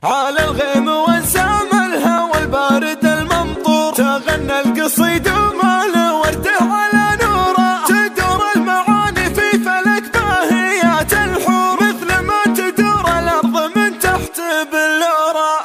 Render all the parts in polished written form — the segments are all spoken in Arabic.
على الغيم وانسام الهوى البارد الممطور، تغنى القصيد وما له ورده على نوره، تدور المعاني في فلك باهيات الحور، مثل ما تدور الارض من تحت بلوره.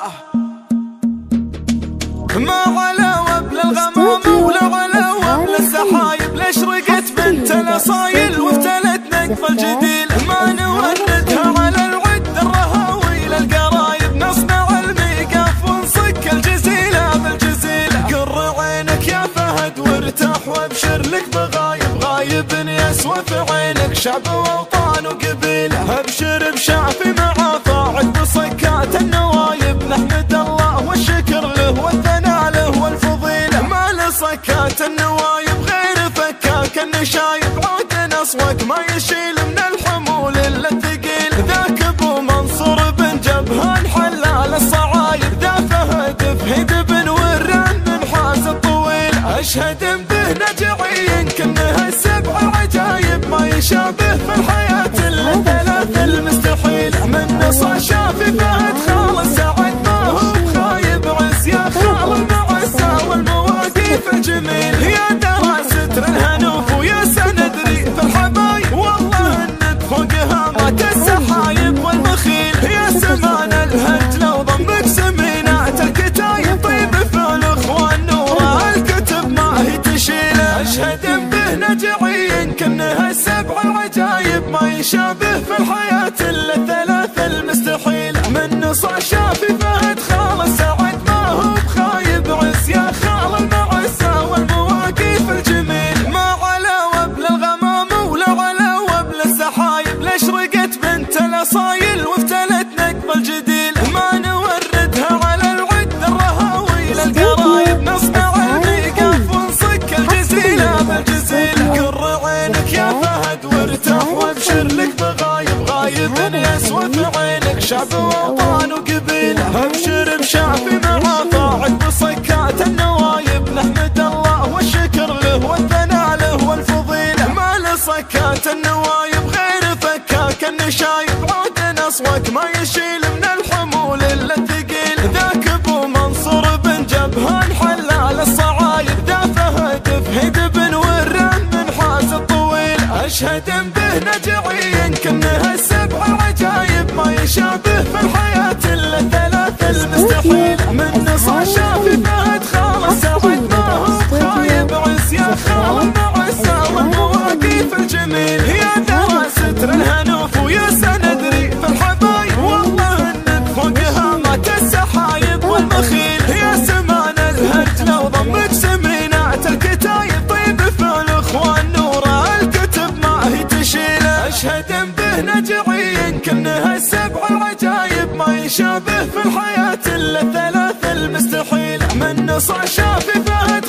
ما على وبل الغمام ولا على وبل السحايب، لاشرقت بنت الاصايل وافتلت نقف الجديل، ما نوردها على العد الرهاوي للقرايب، نصنع الميقاف ونصك الجزيله بالجزيله. قر عينك يا فهد وارتاح وابشر لك بغايب، غايب يسوى في عينك شعب واوطان وقبيله. ابشر بشافي مع فاعل بصكات النوايب، نحمد الله والشكر له والثناء له والفضيله. ما لصكات النوايب غير فكاك النشايب، عود اصوك ما يشيل من الحمول الا الثقيل. ذاك ابو منصور بن جبهان حلال الصعايب، ذا فهد فهد بن وران بن حاز الطويل. اشهد به نجعي كانها السبع عجايب، ما يشابه في الحياه الا الثلاث المستحيل. من نصا شافي فهد خالص سعد ما هو بخايب، عز يا خال المعزه والمواقف الجميل. يا درى ستر الهنوف ويا سندري في الحبايب، والله انك فوقها مات السحايب والمخيل. يا سمان الهج لو ضمك سمينات الكتايب، طيب في الاخوان نوره الكتب ما هي تشيل. اشهد به نجعي كانها السبع العجايب، ما يشابه في الحياه الا الثلاث المستحيل. من نصا شافي فهد خالص سعد ما هو بخايب، عز يا خال المعزه والمواقف الجميل. ما على وبل الغمام ولا على وبل السحايب، لاشرقت بنت الاصايل وافتلت نقب الجديل. ما نوردها على العد الرهاوي للقرايب، نصنع الميقاف ونصك الجزيله بالجزيله. قر عينك يا فهد وارتاح وابشر لك بغايب، غايب يسوى في عينك شعب واوطان وقبيله. ابشر بشافي مع فاعل بصكات النوايب، نحمد الله والشكر له والثناء له والفضيله. ما لصكات النوايب غير فكاك النشايب، عود اصوك ما يشيل من الحمول الا الثقيل. ذاك ابو منصور بن جبهان حلال الصعايب، ذا فهد فهد بن وران بن حاز الطويل. اشهد به نجعي كانها السبع عجايب، ما يشابه في الحياه الا الثلاث المستحيل. من نصا شافي فهد خالص سعد ما هو بخايب، عز يا خال المعزه والمواقف الجميل. يا درى ستر الهنوف ويا سندري في الحبايب، والله انك فوقها مات السحايب والمخيل. يا سمان الهج لو ضمك سمينات الكتايب، طيب في الاخوان نوره الكتب ما هي تشيل. اشهد به نجعي كانها السبع العجايب، ما يشابه في الحياه الا الثلاث المستحيل. من نصا شافي فهد